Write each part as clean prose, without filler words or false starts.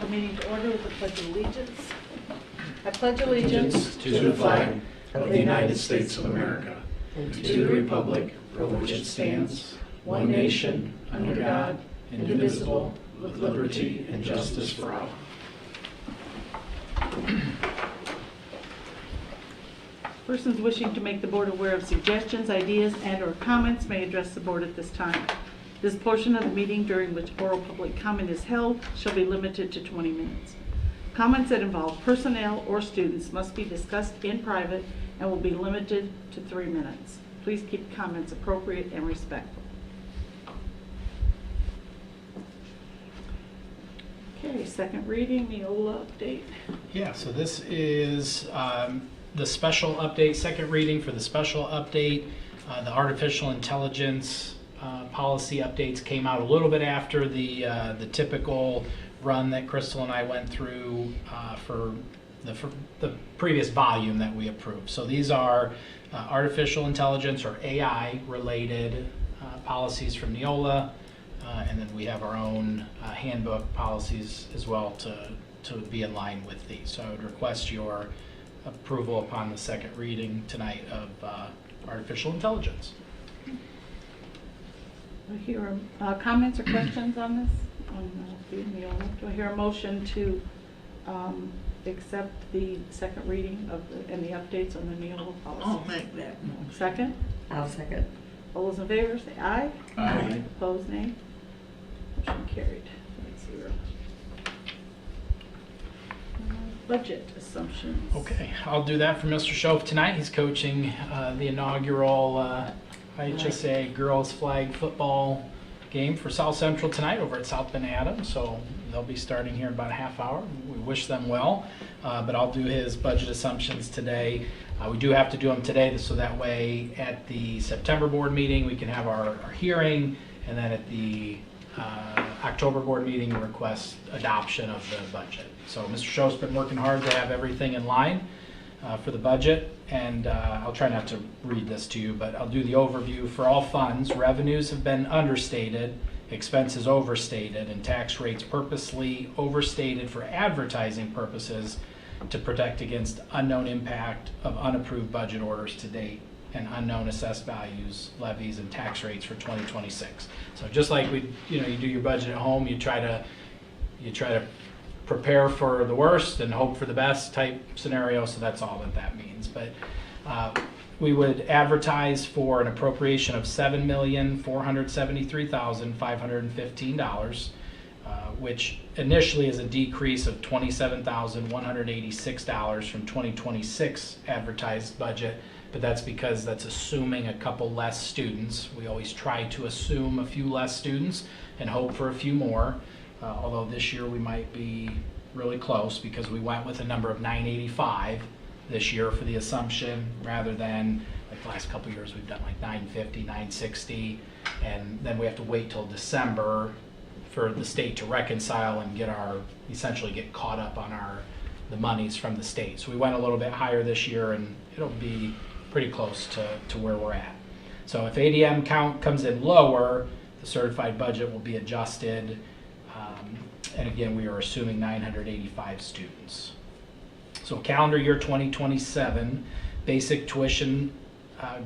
the meeting to order with the Pledge of Allegiance. I pledge Allegiance to the flag of the United States of America and to the republic for which it stands, one nation, under God, indivisible, with liberty and justice for all. Persons wishing to make the board aware of suggestions, ideas, and/or comments may address the board at this time. This portion of the meeting during which oral public comment is held shall be limited to 20 minutes. Comments that involve personnel or students must be discussed in private and will be limited to 3 minutes. Please keep comments appropriate and respectful. Okay, second reading, Neola update. Yeah, so this is the special update, second reading for the special update. The artificial intelligence policy updates came out a little bit after the typical run that Crystal and I went through for the previous volume that we approved. So these are artificial intelligence or AI related policies from Neola, and then we have our own handbook policies as well to be in line with these. So I would request your approval upon the second reading tonight of artificial intelligence. Do I hear comments or questions on this? On the Neola? Do I hear a motion to accept the second reading of and the updates on the Neola policy? I'll make that motion. Second? I'll second. All those in favor say aye. Aye. Opposed, nay. Motion carried. 5-0. Budget assumptions. Okay, I'll do that for Mr. Schoaf tonight. He's coaching the inaugural IHSA girls flag football game for South Central tonight over at South Bend Adams. So they'll be starting here in about a half hour. We wish them well, but I'll do his budget assumptions today. We do have to do them today so that way at the September board meeting we can have our hearing, and then at the October board meeting request adoption of the budget. So Mr. Schoaf's been working hard to have everything in line for the budget, and I'll try not to read this to you, but I'll do the overview. For all funds, revenues have been understated, expenses overstated, and tax rates purposely overstated for advertising purposes to protect against unknown impact of unapproved budget orders to date and unknown assessed values, levies, and tax rates for 2026. So just like you do your budget at home, you try to prepare for the worst and hope for the best type scenario. So that's all that means. But we would advertise for an appropriation of $7,473,515, which initially is a decrease of $27,186 from 2026 advertised budget. But that's because that's assuming a couple less students. We always try to assume a few less students and hope for a few more, although this year we might be really close because we went with a number of 985 this year for the assumption, rather than like the last couple years we've done like 950, 960, and then we have to wait till December for the state to reconcile and essentially get caught up on the monies from the state. So we went a little bit higher this year, and it'll be pretty close to where we're at. So if ADM count comes in lower, the certified budget will be adjusted. And again, we are assuming 985 students. So calendar year 2027, basic tuition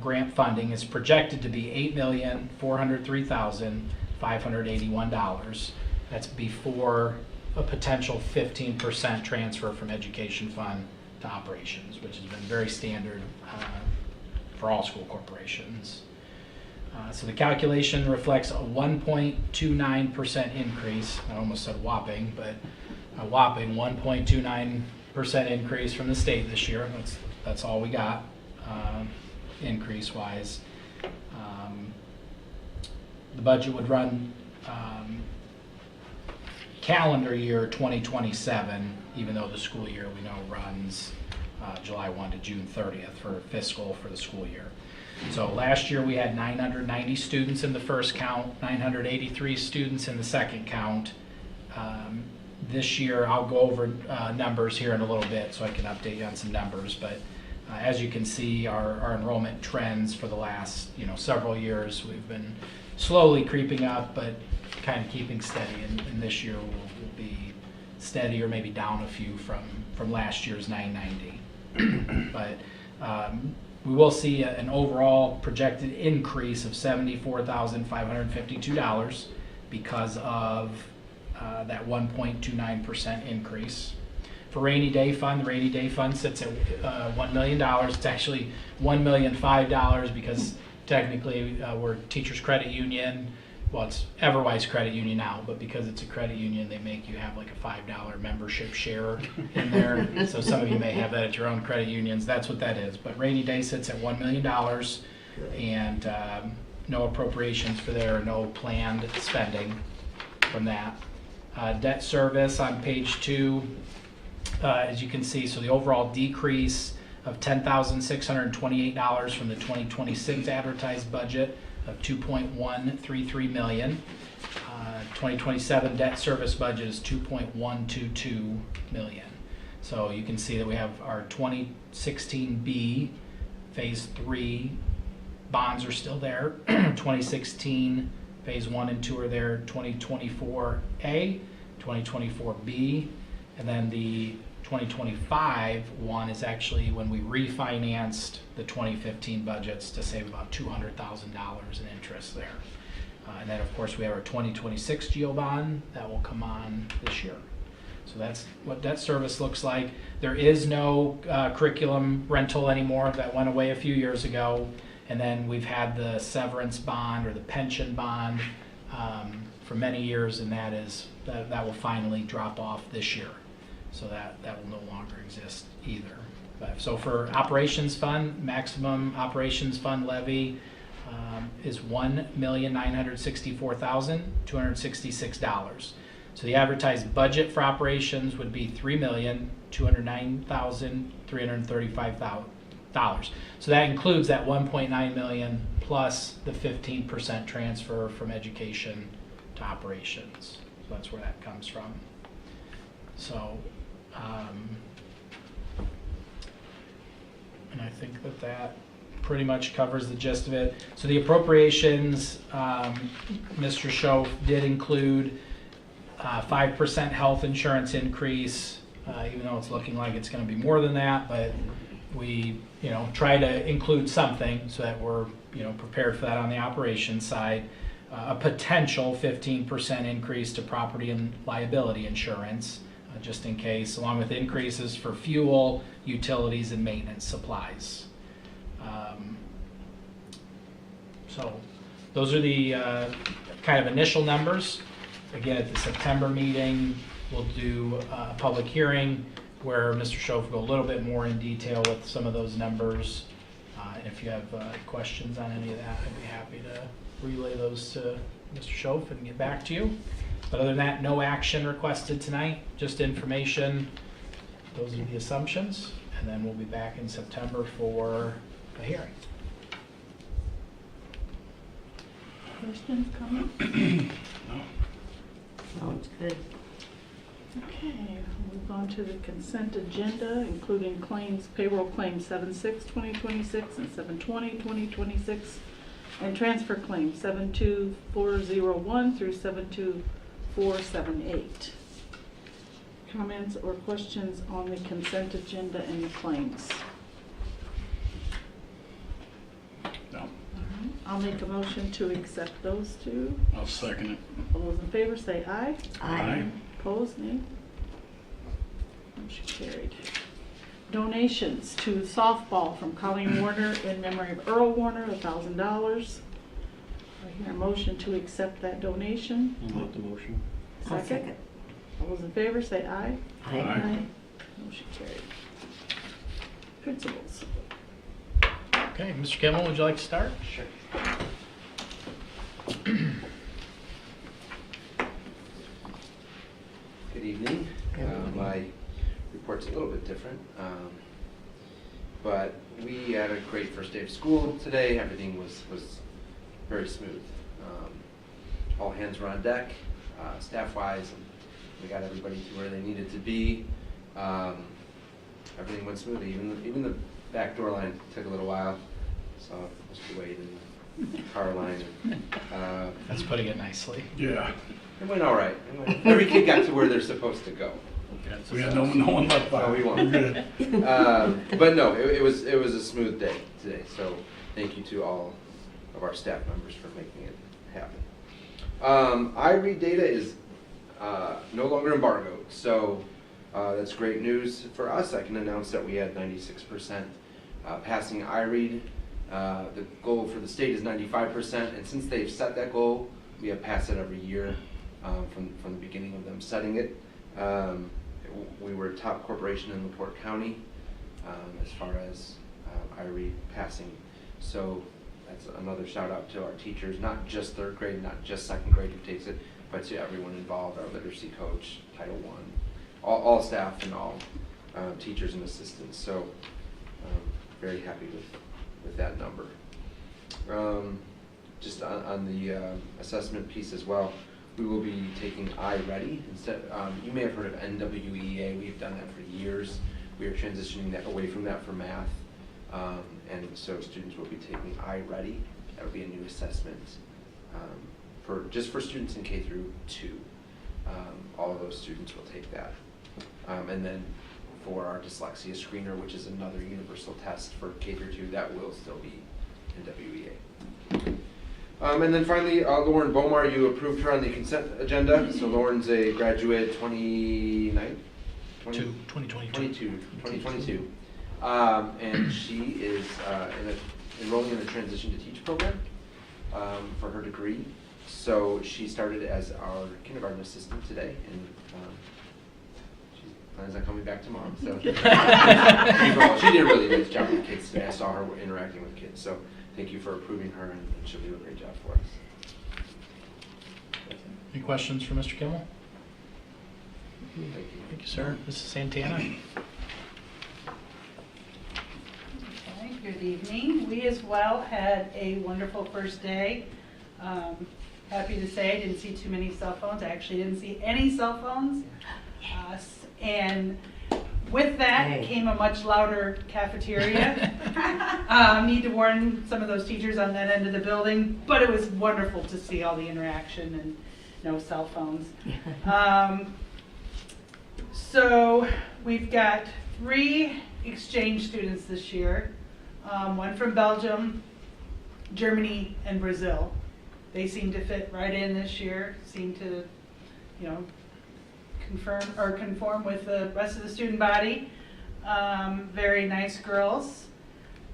grant funding is projected to be $8,403,581. That's before a potential 15% transfer from education fund to operations, which has been very standard for all school corporations. So the calculation reflects a 1.29% increase. I almost said whopping, but a whopping 1.29% increase from the state this year. That's all we got increase-wise. The budget would run calendar year 2027, even though the school year we know runs July 1 to June 30th for fiscal for the school year. So last year we had 990 students in the first count, 983 students in the second count. This year, I'll go over numbers here in a little bit so I can update you on some numbers, but as you can see, our enrollment trends for the last several years, we've been slowly creeping up, but kind of keeping steady, and this year will be steady or maybe down a few from last year's 990. But we will see an overall projected increase of $74,552 because of that 1.29% increase. For rainy day fund, the rainy day fund sits at $1 million. It's actually $1,005,000 because technically we're Teachers Credit Union. Well, it's Everwise Credit Union now, but because it's a credit union, they make you have like a $5 membership share in there. So some of you may have that at your own credit unions. That's what that is. But rainy day sits at $1 million, and no appropriations for there, no planned spending from that. Debt service on page 2, as you can see, so the overall decrease of $10,628 from the 2026 advertised budget of $2.133 million. 2027 debt service budget is $2.122 million. So you can see that we have our 2016B Phase 3 bonds are still there. 2016 Phase 1 and 2 are there. 2024A, 2024B, and then the 2025 one is actually when we refinanced the 2015 budgets to save about $200,000 in interest there. And then of course we have our 2026 GEO bond that will come on this year. So that's what debt service looks like. There is no curriculum rental anymore. That went away a few years ago. And then we've had the severance bond or the pension bond for many years, and that will finally drop off this year. So that will no longer exist either. But, so for operations fund, maximum operations fund levy is $1,964,266. So the advertised budget for operations would be $3,209,335. So that includes that $1.9 million plus the 15% transfer from education to operations. So that's where that comes from. So, and I think that pretty much covers the gist of it. So the appropriations, Mr. Schoaf did include 5% health insurance increase, even though it's looking like it's going to be more than that, but we, try to include something so that we're, prepared for that on the operations side. A potential 15% increase to property and liability insurance, just in case, along with increases for fuel, utilities, and maintenance supplies. So those are the kind of initial numbers. Again, at the September meeting, we'll do a public hearing where Mr. Schoaf will go a little bit more in detail with some of those numbers. And if you have questions on any of that, I'd be happy to relay those to Mr. Schoaf and get back to you. But other than that, no action requested tonight, just information. Those are the assumptions, and then we'll be back in September for a hearing. Questions, comments? No. Sounds good. Okay, we'll move on to the consent agenda, including claims, payroll claims 7/6/2026 and 7/20/2026, and transfer claims 72401 through 72478. Comments or questions on the consent agenda and the claims? No. I'll make a motion to accept those two. I'll second it. All those in favor say aye. Aye. Opposed, nay? Motion carried. Donations to softball from Colleen Warner in memory of Earl Warner, $1,000. I hear a motion to accept that donation. I'll make the motion. I'll second. All those in favor say aye. Aye. Motion carried. Principals. Okay, Mr. Kimmel, would you like to start? Sure. Good evening. My report's a little bit different, but we had a great first day of school today. Everything was very smooth. All hands were on deck, staff-wise, and we got everybody to where they needed to be. Everything went smoothly. Even the back door line took a little while, so Mr. Wade and the car line. That's putting it nicely. Yeah. It went all right. Every kid got to where they're supposed to go. We got no one left Oh, we won. Good. But no, it was a smooth day today. So thank you to all of our staff members for making it happen. iRead data is no longer embargoed, so that's great news for us. I can announce that we had 96% passing iRead. The goal for the state is 95%, and since they've set that goal, we have passed it every year from the beginning of them setting it. We were a top corporation in LaPorte County as far as iRead passing. So that's another shout out to our teachers, not just third grade, not just second grade who takes it, but to everyone involved, our literacy coach, Title I, all staff and all teachers and assistants. So very happy with that number. Just on the assessment piece as well, we will be taking iReady instead. You may have heard of NWEA. We've done that for years. We are transitioning that away from that for math, and so students will be taking iReady. That will be a new assessment for students in K through 2. All of those students will take that, and then for our dyslexia screener, which is another universal test for K through 2, that will still be NWEA. And then finally, Lauren Bomar, you approved her on the consent agenda. So Lauren's a graduate 2022. And she is enrolling in the Transition to Teach program for her degree. So she started as our kindergarten assistant today, and she plans on coming back tomorrow. So she did a really nice job with kids today. I saw her interacting with kids. So thank you for approving her, and she'll do a great job for us. Any questions for Mr. Kimmel? Thank you. Thank you, sir. Mrs. Santana? Okay, good evening. We as well had a wonderful first day. Happy to say I didn't see too many cell phones. I actually didn't see any cell phones. And with that came a much louder cafeteria. Need to warn some of those teachers on that end of the building, but it was wonderful to see all the interaction and no cell phones. So we've got 3 exchange students this year, one from Belgium, Germany, and Brazil. They seem to fit right in this year, seem to, conform with the rest of the student body. Very nice girls.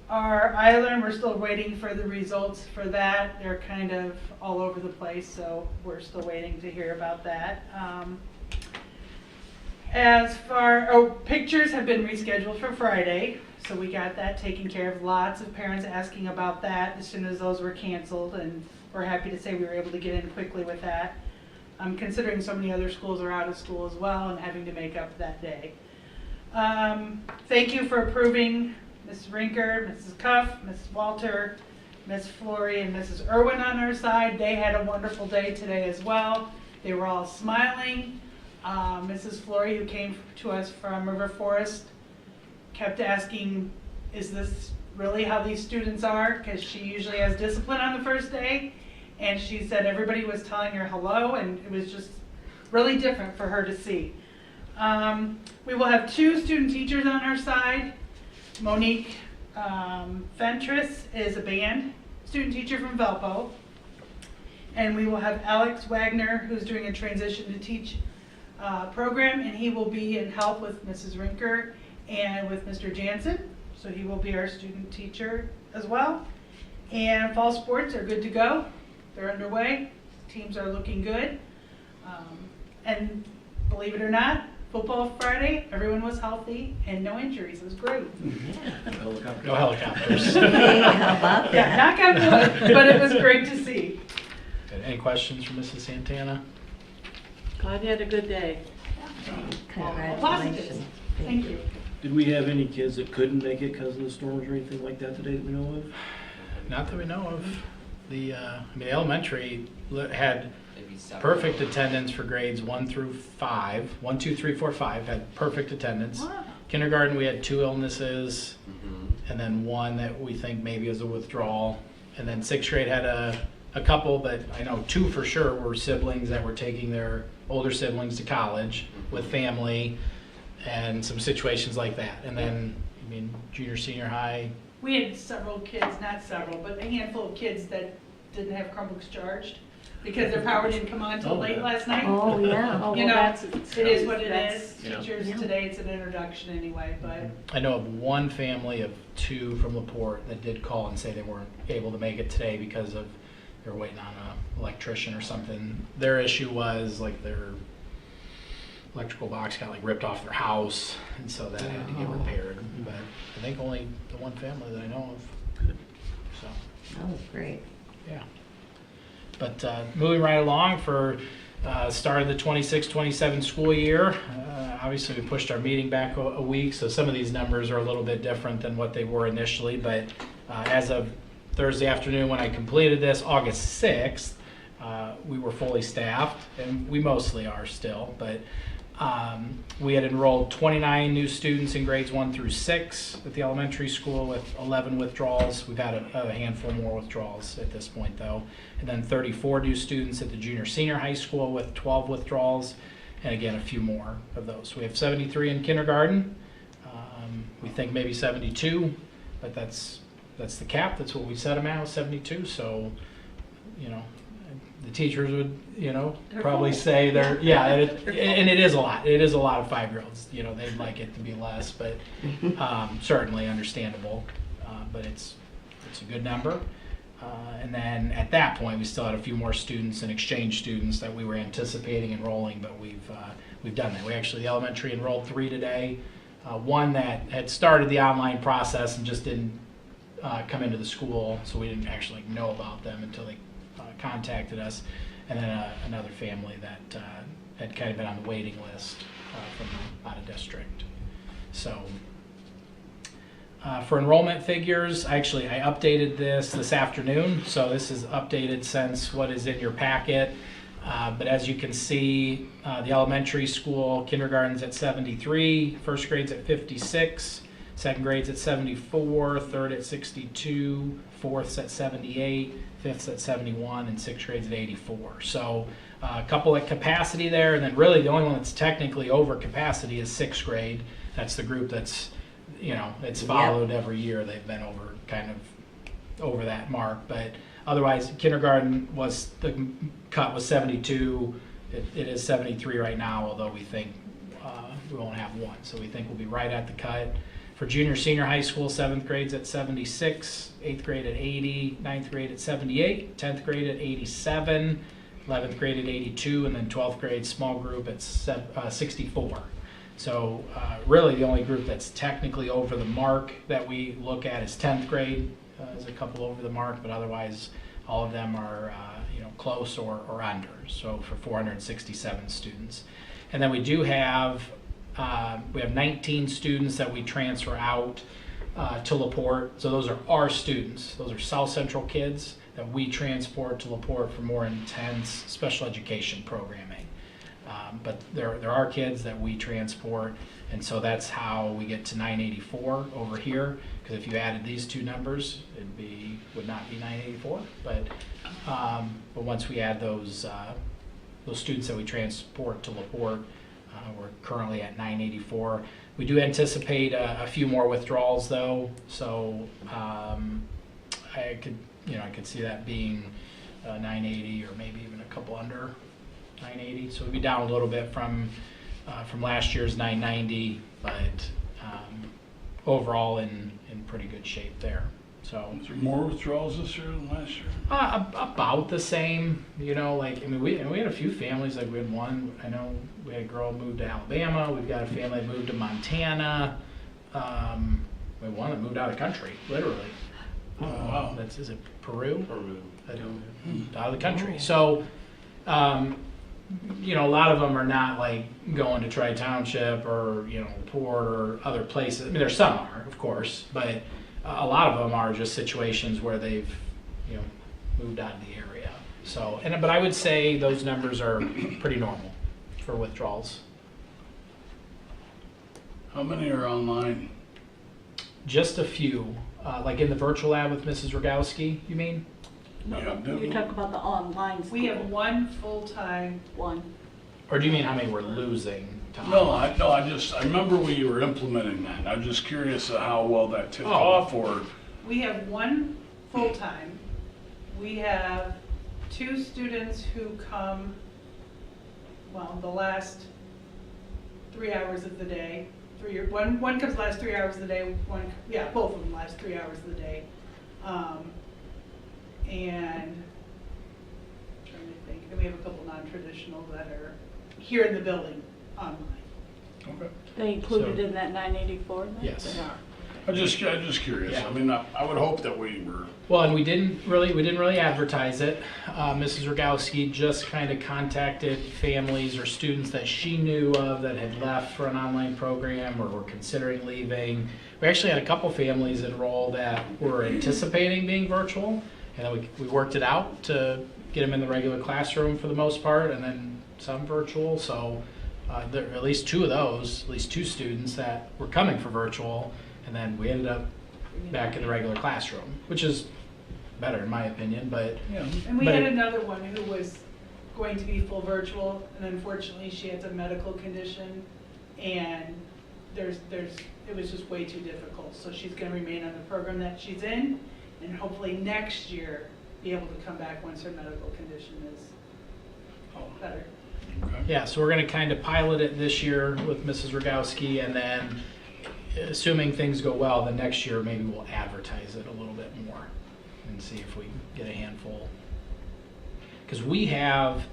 Our iLearn, we're still waiting for the results for that. They're kind of all over the place, so we're still waiting to hear about that. Pictures have been rescheduled for Friday, so we got that taken care of. Lots of parents asking about that as soon as those were canceled, and we're happy to say we were able to get in quickly with that. Considering so many other schools are out of school as well and having to make up that day. Thank you for approving Ms. Rinker, Mrs. Cuff, Mrs. Walter, Ms. Flory, and Mrs. Irwin on our side. They had a wonderful day today as well. They were all smiling. Mrs. Flory, who came to us from River Forest, kept asking, is this really how these students are? Because she usually has discipline on the first day. And she said everybody was telling her hello, and it was just really different for her to see. We will have 2 student teachers on our side. Monique Fentress is a band student teacher from Valpo. And we will have Alex Wagner, who's doing a transition to teach program, and he will be in help with Mrs. Rinker and with Mr. Jansen. So he will be our student teacher as well. And fall sports are good to go. They're underway. Teams are looking good. And believe it or not, football Friday, everyone was healthy and no injuries. It was great. No helicopters. Hey, how about Yeah, that? knock on wood, but it was great to see. Good. Any questions for Mrs. Santana? Glad you had a good day. Congratulations. Thank you. Did we have any kids that couldn't make it because of the storms or anything like that today that we know of? Not that we know of. The elementary had Maybe 7. perfect attendance for grades 1 through 5. 1, 2, 3, 4, 5 had perfect attendance. Wow. Kindergarten, we had 2 illnesses, Mm-hmm. and then 1 that we think maybe was a withdrawal. And then 6th grade had a a couple, but I know 2 for sure were siblings that were taking their older siblings to college with family and some situations like that. And then, I mean, junior, senior high. We had several kids, not several, but a handful of kids that didn't have Chromebooks charged because their power didn't come on until late last night. Oh, yeah. You know, it is what it That's- is. Yeah. Teachers, Yeah. today it's an introduction anyway, but I know of one family of 2 from LaPorte that did call and say they weren't able to make it today because of they're waiting on an electrician or something. Their issue was like their electrical box got like ripped off their house, and so that had to get repaired. But I think only the one family that I know of. Good. So, That was great. yeah. But moving right along for start of the 26-27 school year. Obviously, we pushed our meeting back a week, so some of these numbers are a little bit different than what they were initially. But as of Thursday afternoon, when I completed this, August 6th, we were fully staffed, and we mostly are still. But we had enrolled 29 new students in grades 1 through 6 at the elementary school with 11 withdrawals. We've had a handful more withdrawals at this point, though. And then 34 new students at the junior senior high school with 12 withdrawals. And again, a few more of those. We have 73 in kindergarten. We think maybe 72, but that's the cap. That's what we set them at, 72. So, you know, the teachers would, you know, They're probably full. say they're, yeah, and it is a lot. It is a lot of 5-year-olds. You know, they'd like it to be less, but certainly understandable. But it's a good number. And then at that point, we still had a few more students and exchange students that we were anticipating enrolling, but we've done that. We actually, the elementary enrolled 3 today. One that had started the online process and just didn't come into the school, so we didn't actually know about them until they contacted us. And then another family that had kind of been on the waiting list from out of district. So for enrollment figures, I updated this afternoon, so this is updated since what is in your packet. But as you can see, the elementary school, kindergarten's at 73, first grade's at 56, second grade's at 74, third at 62, fourth's at 78, fifth's at 71, and sixth grade's at 84. So a couple at capacity there, and then really the only one that's technically over capacity is sixth grade. That's the group that's, you know, it's followed every year. They've been over over that mark, but otherwise kindergarten the cut was 72. It is 73 right now, although we think we won't have one, so we think we'll be right at the cut. For junior senior high school, 7th grade's at 76, 8th grade at 80, 9th grade at 78, 10th grade at 87, 11th grade at 82, and then 12th grade small group at 64. So really the only group that's technically over the mark that we look at is 10th grade. There's a couple over the mark, but otherwise all of them are close or under, so for 467 students. And then we do have 19 students that we transfer out to LaPorte. So those are our students. Those are South Central kids that we transport to LaPorte for more intense special education programming. But there are kids that we transport, and so that's how we get to 984 over here. Because if you added these two numbers, would not be 984. But once we add those students that we transport to LaPorte, we're currently at 984. We do anticipate a few more withdrawals though, so I could see that being 980 or maybe even a couple under 980. So we'd be down a little bit from last year's 990, but overall in pretty good shape there. So Is there more withdrawals this year than last year? about the same, we had a few families. Like we had one, I know we had a girl moved to Alabama. We've got a family that moved to Montana. We had one that moved out of country, literally. Oh, wow. Is it Peru? Peru. Out of the country. So, a lot of them are not like going to Tri Township or Port or other places. I mean, there's some are, of course, but a lot of them are just situations where they've moved out of the area. So, but I would say those numbers are pretty normal for withdrawals. How many are online? Just a few, like in the virtual lab with Mrs. Rogowski, you mean? Yeah, You talk about the online school. We have one full-time, one. Or do you mean how many we're losing to No, online? I remember we were implementing that. I'm just curious of how well that took Oh. off, or, we have one full-time. We have 2 students who come, well, the last 3 hours of the day. One comes the last 3 hours of the day, both of them last 3 hours of the day. And trying to think, then we have a couple non-traditional that are here in the building online. okay. They included So- in that 984? then? Yes. They are. I'm just curious. Yeah. I mean, I would hope that we were, Well, and we didn't really advertise it. Mrs. Rogowski just kind of contacted families or students that she knew of that had left for an online program or were considering leaving. We actually had a couple families enroll that were anticipating being virtual, and then we worked it out to get them in the regular classroom for the most part, and then some virtual. So there are at least 2 of those, at least 2 students that were coming for virtual, and then we ended up back in the regular classroom, which is better in my opinion, but yeah. And we But had it- another one who was going to be full virtual, and unfortunately, she has a medical condition, and it was just way too difficult. So she's gonna remain on the program that she's in, and hopefully next year, be able to come back once her medical condition is better. Okay. yeah, so we're gonna kind of pilot it this year with Mrs. Rogowski, and then assuming things go well, the next year maybe we'll advertise it a little bit more and see if we get a handful. Because we have,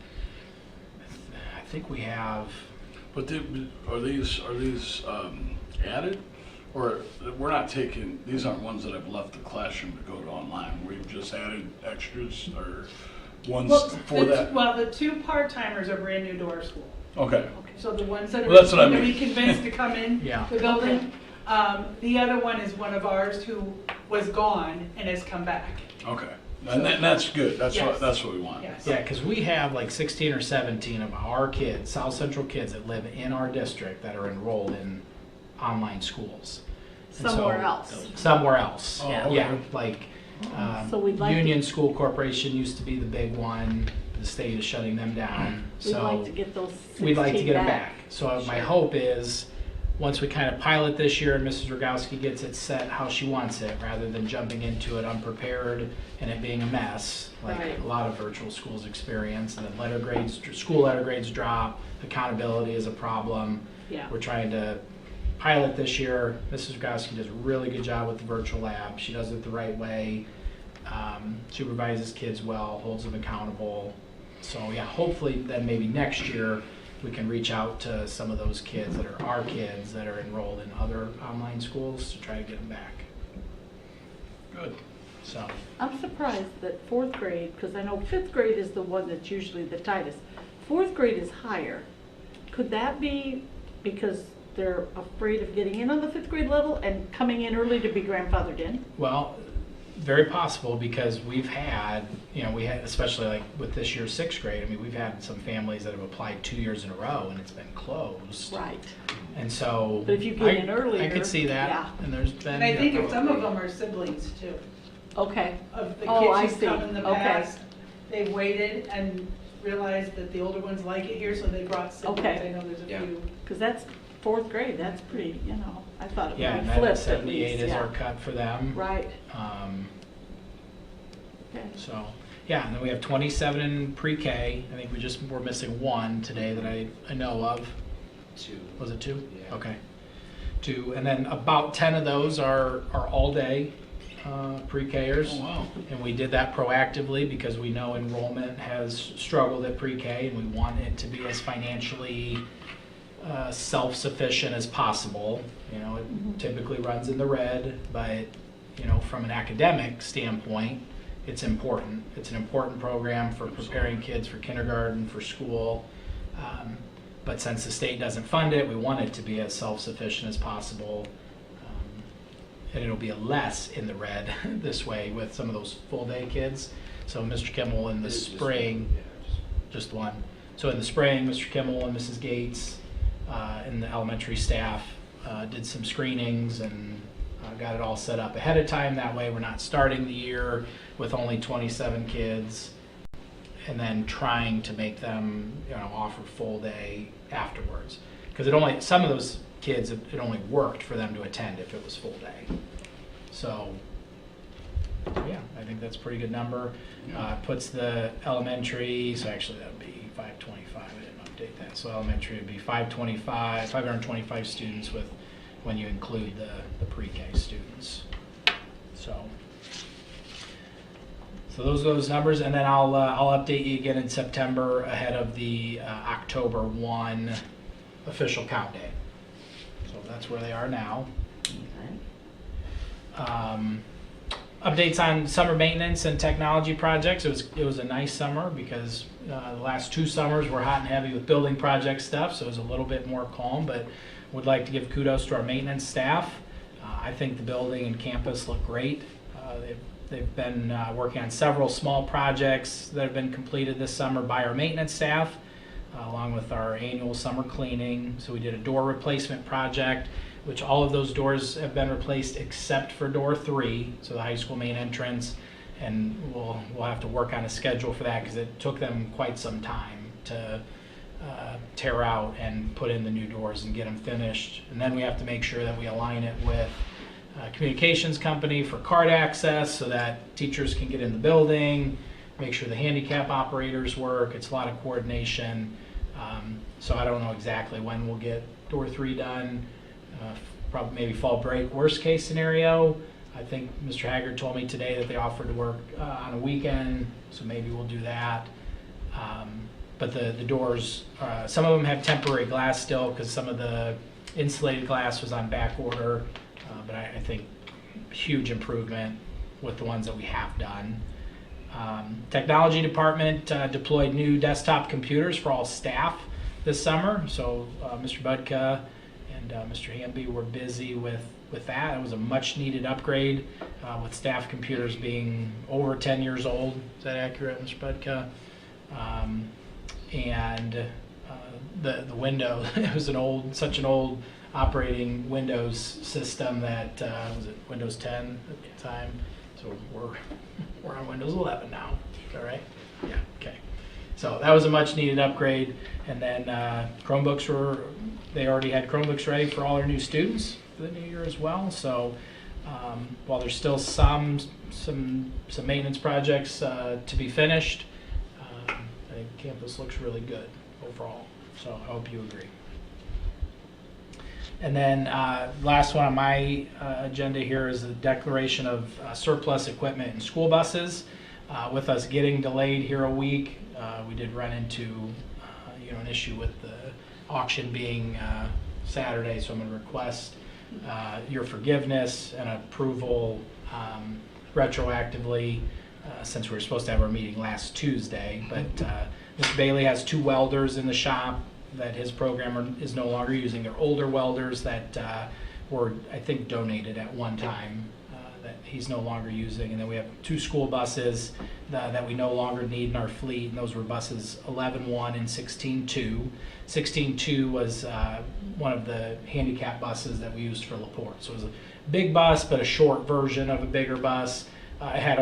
I think we have, But are these added? Or we're not taking, these aren't ones that have left the classroom to go to online? We've just added extras or ones for that? Well, the 2 part-timers are brand new to our school. Okay, So the ones that are Well, that's what I going to be mean. convinced to come in Yeah. the building. The other one is one of ours who was gone and has come back. okay. And that's good. That's Yes. that's what we want. Yes. yeah, because we have like 16 or 17 of our kids, South Central kids that live in our district that are enrolled in online schools. And so- Somewhere else. Somewhere else. Oh, Yeah. okay. Yeah, like So we'd like to- Union School Corporation used to be the big one. The state is shutting them down. We'd So like to get those 16 we'd like to get them back. So my Sure. hope is, once we kind of pilot this year and Mrs. Rogowski gets it set how she wants it, rather than jumping into it unprepared and it being a mess, like Right. a lot of virtual schools experience, and then school letter grades drop, accountability is a problem. Yeah. We're trying to pilot this year. Mrs. Rogowski does a really good job with the virtual lab. She does it the right way, supervises kids well, holds them accountable. So yeah, hopefully then maybe next year we can reach out to some of those kids that are our kids that are enrolled in other online schools to try to get them back. Good. So, I'm surprised that 4th grade, because I know 5th grade is the one that's usually the tightest. 4th grade is higher. Could that be because they're afraid of getting in on the 5th grade level and coming in early to be grandfathered in? well, very possible, because we've had, especially like with this year's 6th grade, I mean, we've had some families that have applied 2 years in a row and it's been closed. Right. And so. But if you get in I earlier, could see that, yeah. and there's been. And I think if some of them are siblings too, Okay. of the Oh, I kids who've come see. in the Okay. past. They waited and realized that the older ones like it here, so they brought siblings. Okay. I know there's a Yeah. few. Because that's 4th grade, that's pretty, I thought it Yeah, would and be then flipped at 78 least, is yeah. our cut for them. Right, okay. So, yeah, and then we have 27 in pre-K. I think we're missing 1 today that I know of. 2. Was it 2? Yeah. Okay. 2, and then about 10 of those are all-day pre-Kers. Oh, wow. And we did that proactively because we know enrollment has struggled at pre-K, and we want it to be as financially self-sufficient as possible. It typically runs in the red, but from an academic standpoint, it's important. It's an important program for preparing kids for kindergarten, for school. But since the state doesn't fund it, we want it to be as self-sufficient as possible. And it'll be a less in the red this way with some of those full-day kids. So Mr. Kimmel in the It's just- spring, yeah, just 1. So in the spring, Mr. Kimmel and Mrs. Gates and the elementary staff did some screenings and got it all set up ahead of time. That way we're not starting the year with only 27 kids and then trying to make them, offer full day afterwards. Because some of those kids, it only worked for them to attend if it was full day. So, yeah, I think that's a pretty good number. Puts the elementary, so actually that would be 525, I didn't update that. So elementary would be 525 students when you include the pre-K students. So those are those numbers, and then I'll update you again in September ahead of the October 1 official count day. So that's where they are now. Updates on summer maintenance and technology projects. It was a nice summer because the last 2 summers were hot and heavy with building project stuff, so it was a little bit more calm, but would like to give kudos to our maintenance staff. I think the building and campus look great. They've been working on several small projects that have been completed this summer by our maintenance staff, along with our annual summer cleaning. So we did a door replacement project, which all of those doors have been replaced except for door 3, so the high school main entrance, and we'll have to work on a schedule for that because it took them quite some time to tear out and put in the new doors and get them finished. And then we have to make sure that we align it with a communications company for card access so that teachers can get in the building, make sure the handicap operators work. It's a lot of coordination. So I don't know exactly when we'll get door 3 done. Probably maybe fall break, worst case scenario. I think Mr. Haggard told me today that they offered to work on a weekend, so maybe we'll do that. But the doors, some of them have temporary glass still because some of the insulated glass was on back order, but I think huge improvement with the ones that we have done. Technology department deployed new desktop computers for all staff this summer, so Mr. Budka and Mr. Hamby were busy with that. It was a much needed upgrade with staff computers being over 10 years old. Is that accurate, Mr. Budka? And the Windows, it was such an old operating Windows system that was it Windows 10 at the time. So we're on Windows 11 now. Is that right? Yeah. Okay. So that was a much needed upgrade. And then Chromebooks they already had Chromebooks ready for all their new students for the new year as well. So while there's still some maintenance projects to be finished, I think campus looks really good overall. So I hope you agree. And then last one on my agenda here is the declaration of surplus equipment and school buses. With us getting delayed here a week, we did run into an issue with the auction being Saturday, so I'm going to request your forgiveness and approval retroactively since we were supposed to have our meeting last Tuesday. But Mr. Bailey has 2 welders in the shop that his programmer is no longer using. They're older welders that were, I think, donated at one time that he's no longer using. And then we have 2 school buses that we no longer need in our fleet, and those were buses 11-1 and 16-2. 16-2 was one of the handicap buses that we used for LaPorte. So it was a big bus, but a short version of a bigger bus. It had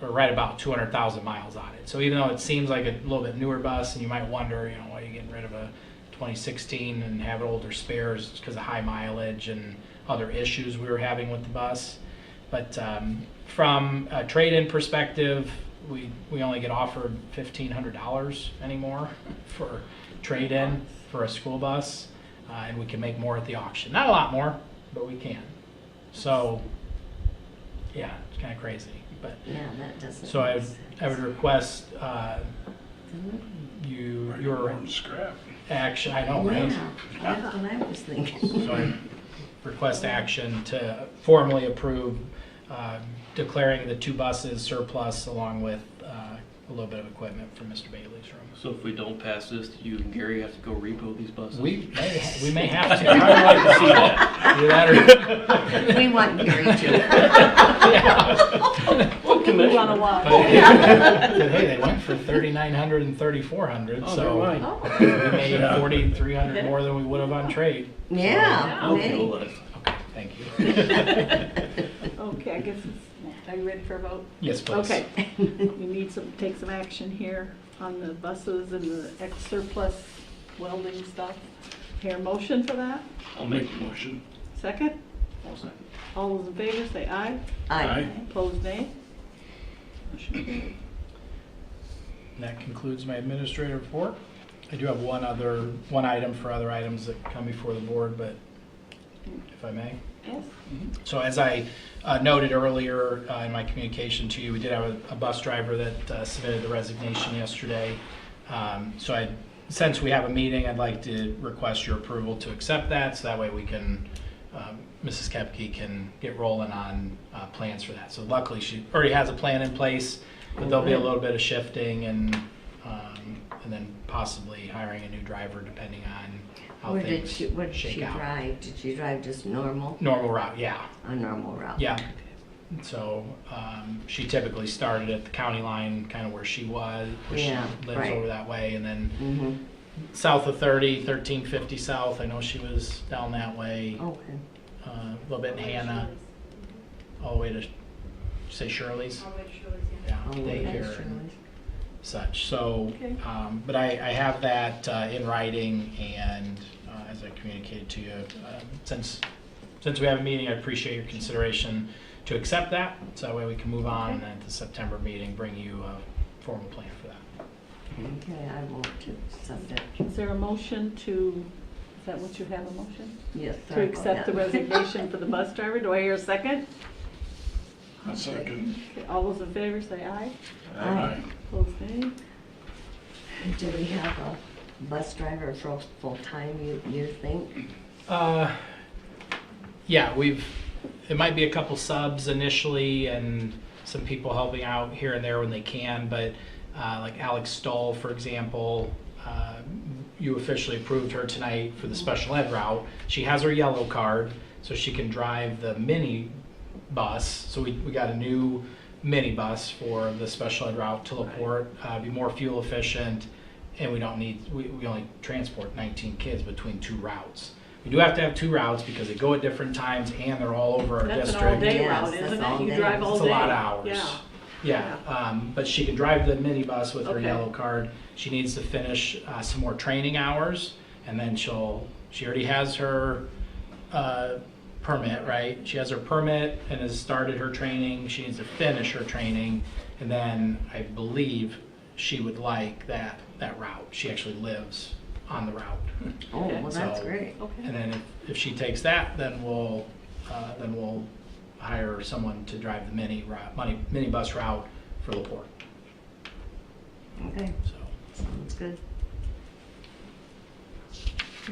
right about 200,000 miles on it. So even though it seems like a little bit newer bus, and you might wonder, why are you getting rid of a 2016 and have older spares? It's because of high mileage and other issues we were having with the bus. But from a trade-in perspective, we only get offered $1,500 anymore for trade-in for a school bus, and we can make more at the auction. Not a lot more, but we can. So, yeah, it's kind of crazy. But Yeah, that doesn't. so I would request You're your on scrap. action. I know, right? Yeah, that's what I was thinking. So I request action to formally approve declaring the 2 buses surplus along with a little bit of equipment from Mr. Bailey's room. So if we don't pass this, you and Gary have to go repo these buses? We may have to. I would like to see that. Either that or We want Gary to. yeah. What commission? But, hey, they went for $3,900 and $3,400, Oh, so never mind. we made $4,300 more than we would have on trade. Yeah, I'll maybe. deal with it. Okay, Thank you. Okay, I guess it's, are you ready for a vote? Yes, please. Okay. We need take some action here on the buses and the surplus welding stuff. Hear a motion for that? I'll make a motion. Second? All those in favor say aye. Aye. Opposed, nay. Motion carried. And that concludes my administrative report. I do have one item for other items that come before the board, but if I may. Yes? So as I noted earlier in my communication to you, we did have a bus driver that submitted the resignation yesterday. Since we have a meeting, I'd like to request your approval to accept that, so that way we can, Mrs. Kepke can get rolling on plans for that. So luckily, she already has a plan in place, but there'll be a little bit of shifting and then possibly hiring a new driver depending on how What things did shake she out. drive? Did she drive just normal? Normal route, yeah. A normal route? Yeah. So she typically started at the county line, kind of where she was, where Yeah, she lives right. over that way, and then Mm-hmm. south of 1350 south. I know she was down that way, Okay. a little bit in Hannah, all the way to, say Shirley's? Yeah, Oh, daycare that's and nice. such. So, Okay. but I have that in writing, and as I communicated to you, since we have a meeting, I appreciate your consideration to accept that, so that way we can move on, and at the September meeting, bring you a formal plan for that. Okay, I will to accept it. Is there a motion to, is that what you have, a motion? Yes. To sorry about accept the that. resignation for the bus driver? Do I hear a second? A second. Okay, all those in favor say aye. Aye. Opposed, nay. Do we have a bus driver for full-time, you think? Yeah, it might be a couple subs initially and some people helping out here and there when they can, but like Alex Stoll, for example, you officially approved her tonight for the special ed route. She has her yellow card, so she can drive the mini bus. So we got a new mini bus for the special ed route to LaPorte, be more fuel efficient, and we only transport 19 kids between 2 routes. We do have to have 2 routes because they go at different times and they're all over our That's an district. all-day Yes, route, that's isn't all it? You day. drive all It's day. a lot of hours. Yeah. Yeah, but she can drive the minibus with her Okay. yellow card. She needs to finish some more training hours, and then she already has her permit, right? She has her permit and has started her training. She needs to finish her training, and then I believe she would like that route. She actually lives on the route. Oh, well, that's So- great. Okay. And then if she takes that, then we'll hire someone to drive the mini bus route for LaPorte. Okay, So sounds good.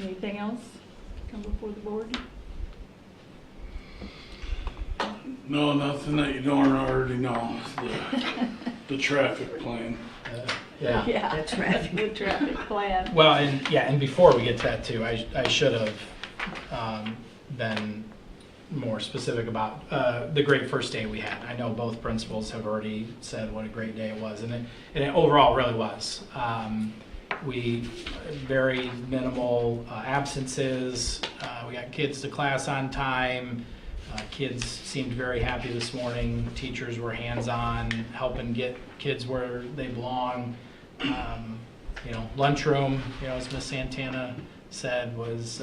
Anything else come before the board? No, nothing that you don't already know. The traffic plan. yeah. Yeah. The traffic. The traffic plan. Well, and before we get to that too, I should have been more specific about the great first day we had. I know both principals have already said what a great day it was, and it overall really was. We very minimal absences. We got kids to class on time. Kids seemed very happy this morning. Teachers were hands-on, helping get kids where they belong. Lunchroom, as Miss Santana said, was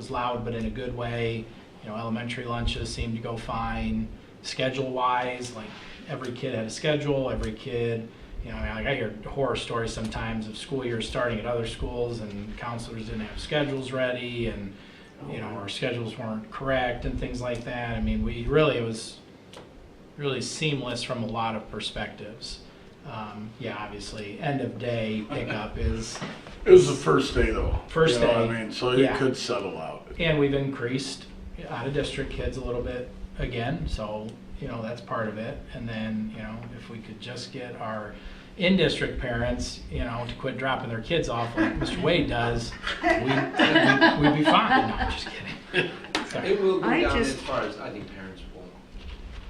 loud, but in a good way. Elementary lunches seemed to go fine. Schedule-wise, like every kid had a schedule. Every kid, I hear horror stories sometimes of school years starting at other schools and counselors didn't have schedules ready, and our schedules weren't correct and things like that. I mean, it was really seamless from a lot of perspectives. Obviously, end of day pickup is, It was the first day though. First You know what day. I mean, so Yeah. it could settle out. and we've increased out of district kids a little bit again, so that's part of it. And then if we could just get our in-district parents to quit dropping their kids off like Mr. Wade does, we'd be fine. No, I'm just kidding. Sorry. It will go I down just- as far as, I think parents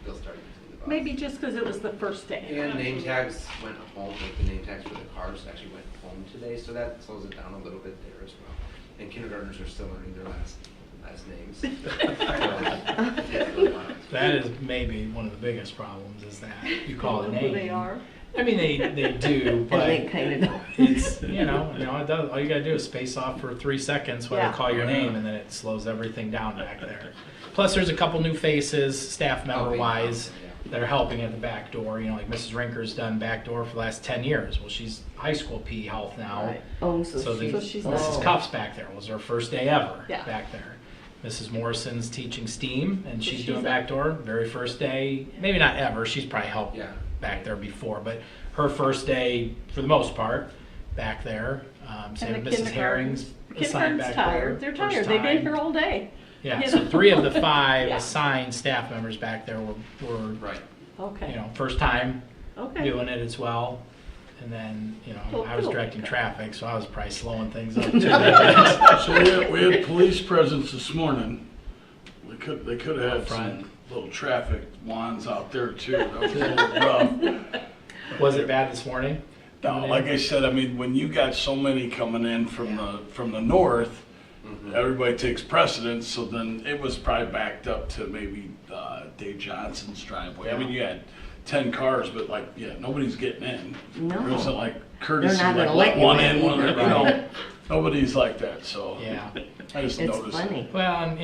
they'll start using the bus. Maybe just because it was the first day. And name tags went home, like the name tags for the cars actually went home today, so that slows it down a little bit there as well. And kindergartners are still learning their last last names. That is maybe one of the biggest problems is that you call a Who name. they are. I mean, they do, And but they kind of, it's, it does, all you gotta do is space off for 3 seconds while Yeah. they call your name, and then it slows everything down back there. Plus, there's a couple new faces, staff member wise, that are helping at the back door. Like Mrs. Rinker's done back door for the last 10 years. Well, she's high school PE health now. Right. oh, so So she's. she's Mrs. Oh. Cuff's back there. Was her first day ever Yeah. back there. Mrs. Morrison's teaching STEAM, and So she's she's doing up. back door. Very first day, maybe not ever. She's probably helped Yeah. back there before, but her first day, for the most part, back there. Same And with the Mrs. Herring's assigned Kindergarten's back tired. there. They're first tired. They've been time. here all day. Yeah, you so know. 3 of the 5 Yeah. assigned staff members back there were Right. Okay. first time Okay. doing it as well. And then, Well, I was it'll directing pick up. traffic, so I was probably slowing things up too. So we had police presence this morning. They could have had Front. some little traffic wands out there too. That was a little rough. Was it bad this morning? No, like I said, I mean, when you got so many coming in from the north, everybody takes precedence. So then it was probably backed up to maybe Dave Johnson's driveway. I mean, you had 10 cars, but nobody's getting in. No. It wasn't like courtesy, They're not like gonna let you one in in, one either. out. Nobody's like that. So Yeah. I just It's noticed. funny. Well, and,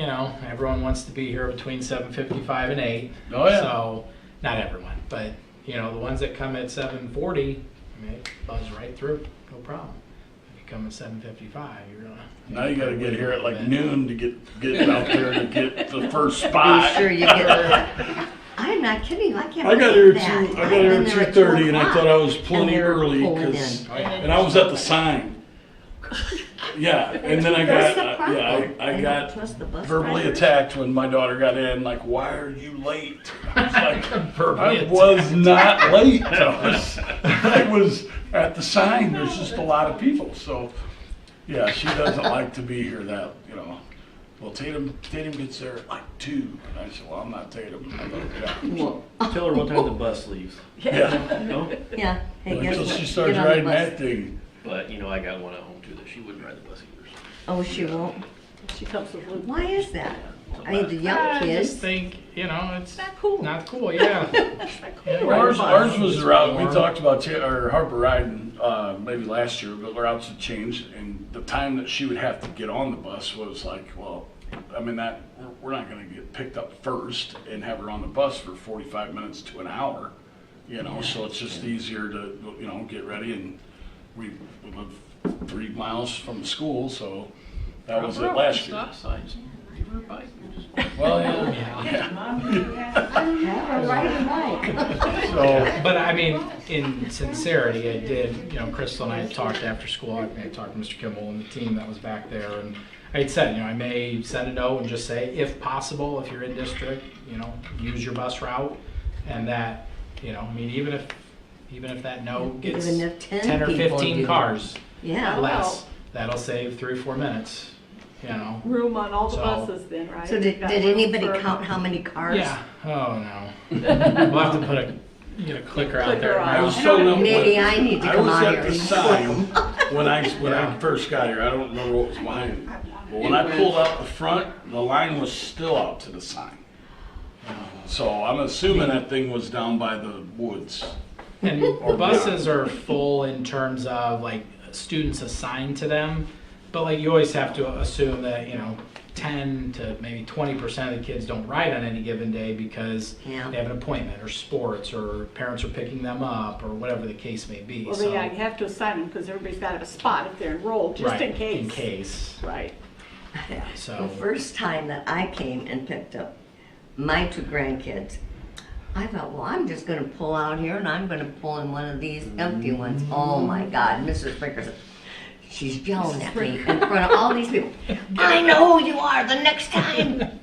everyone wants to be here between 7:55 and 8. Oh, yeah. So, not everyone, but, the ones that come at 7:40, it buzz right through, no problem. If you come at 7:55, you're gonna. Now you got to get here at like noon to get out there to get the first Be spot. sure you get. I'm not kidding. I can't. I got believe here that. I got I've here been at there at 2:30, and I 2:00, thought I was and plenty they're early pulling because, in. and I was at the sign. Yeah, and then I That's got the problem. I They got don't trust the bus verbally drivers. attacked when my daughter got in. Like, why are you late? I was like, Verbally I was not late. I was at the sign. There's just a lot of people. So, yeah, she doesn't like to be here. Well, Tatum gets there at like 2, and I said, well, I'm not Tatum. I go, yeah. Well, Tell her what time the bus leaves. Yeah. No? yeah. Hey, guess Until what? she starts Get on the riding bus. that thing. But, I got one at home too that she wouldn't ride the bus either. Oh, she won't. She comes with Luke. Why is that? I mean, the young I kids. just think, it's Not cool. not cool, yeah. Yeah, Ours was around, we talked about our Harper riding, maybe last year, but our routes had changed, and the time that she would have to get on the bus was like, well, I mean, we're not gonna get picked up first and have her on the bus for 45 minutes to an hour, so it's just easier to, get ready, and we live 3 miles from the school, so that was it last year. Stop signs. Give her a bike. Well, yeah. Mom, do you have? Have a riding bike. So, But I mean, in sincerity, I did, Crystal and I had talked after school, I had talked to Mr. Kimball and the team that was back there, and I had said, I may send a note and just say, if possible, if you're in district, use your bus route, and that, I mean, even if that note gets Even if 10 10 or people 15 do. cars Yeah. less, that'll save 3 or 4 minutes, Room on all the So- buses then, right? So did Got room anybody for- count how many cars? Yeah, oh no. We'll have to put a clicker out there. Clicker on. I was telling them. Maybe I need to I come was out at here the and sign when I Yeah. first got here. I don't remember what was behind me. But when I pulled out the front, the line was still out to the sign. So I'm assuming that thing was down by the woods. And buses are full in terms of like students assigned to them, but like you always have to assume that 10 to maybe 20% of the kids don't ride on any given day because Yeah. they have an appointment or sports or parents are picking them up or whatever the case may be. Well, So- yeah, you have to assign them because everybody's got to have a spot if they're enrolled, just right, in case. In case. Right. Yeah, The so first time that I came and picked up my 2 grandkids, I thought, well, I'm just gonna pull out here and I'm gonna pull in one of these empty ones. Oh my God, Mrs. Springer said, she's yelling at me in front of all these people. I know who you are the next time.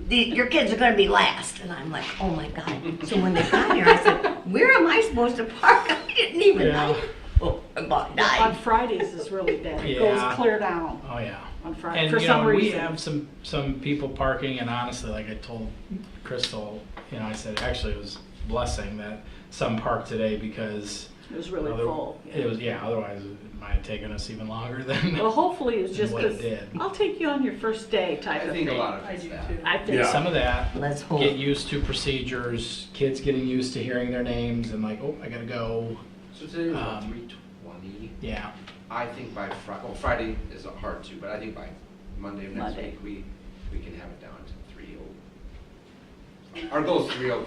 Your kids are gonna be last. And I'm like, oh my God. So when they got here, I said, where am I supposed to park? I didn't even Yeah. know. Oh, I about On died. Fridays is really bad. It Yeah. goes clear down oh yeah. on Friday, And for some we reason. have some people parking, and honestly, like I told Crystal, I said actually it was a blessing that some parked today because It was really other- full. It was otherwise might have taken us even longer than Well, hopefully it's just what it because did. I'll take you on your first day type I of think thing. a lot of I it's do that. too. I think Yeah. Some of that, Let's hope. get used to procedures, kids getting used to hearing their names and like, oh, I gotta go. So today was about Um, 3:20. Yeah. I think by Friday is hard too, but I think by Monday of next Monday. week, we can have it down to 3:00. Our goal is 3:02.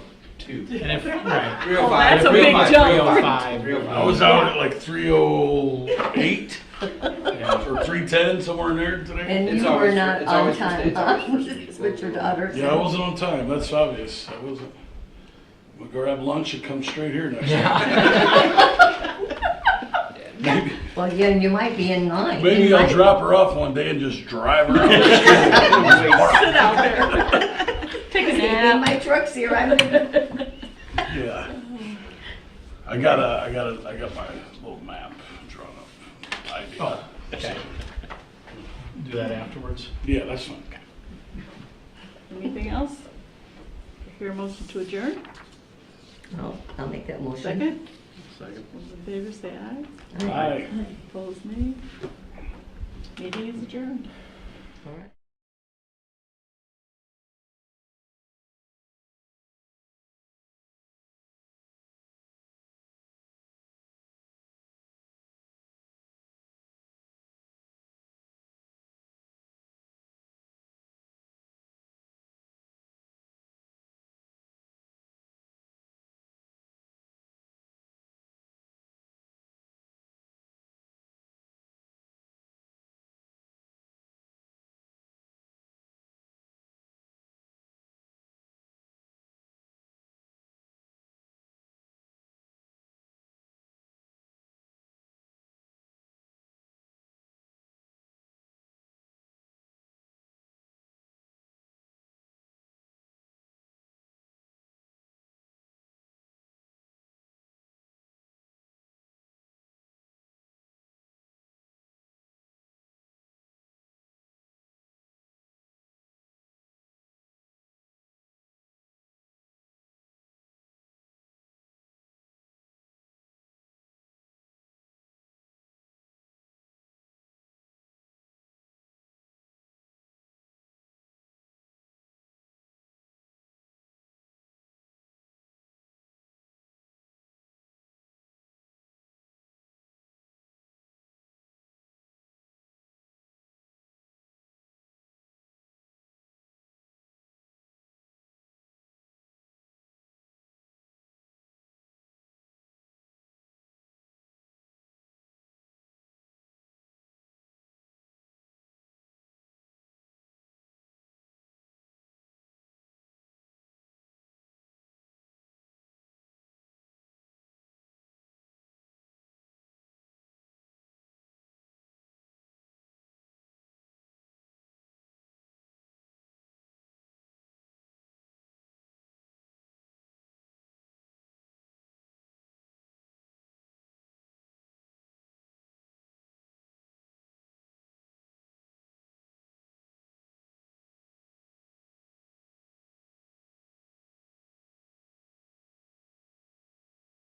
And if, right. 3:05. Oh, that's a big 3:05, jump. 3:05. 3:05. I was out at like 3:08 Yeah. or 3:10, somewhere in there today. And It's you were always- not it's on always first day, time, it's always huh? first week. That's what your daughter said. Yeah, I wasn't on time, that's obvious. I wasn't. We'll go have lunch and come straight here next time. Maybe, Well, yeah, and you might be in line. maybe You I'll might- drop her off one day and just drive her out. sit out there. Take a Leave nap. my truck's here, I'm in. Yeah. I got my little map drawn up. Idea. Oh, okay. Do that afterwards. Yeah, that's fine. Anything else? Hear a motion to adjourn? No, I'll make that motion. Second? Second. Those in favor say aye. Aye. Opposed, nay. Meeting is adjourned. All right.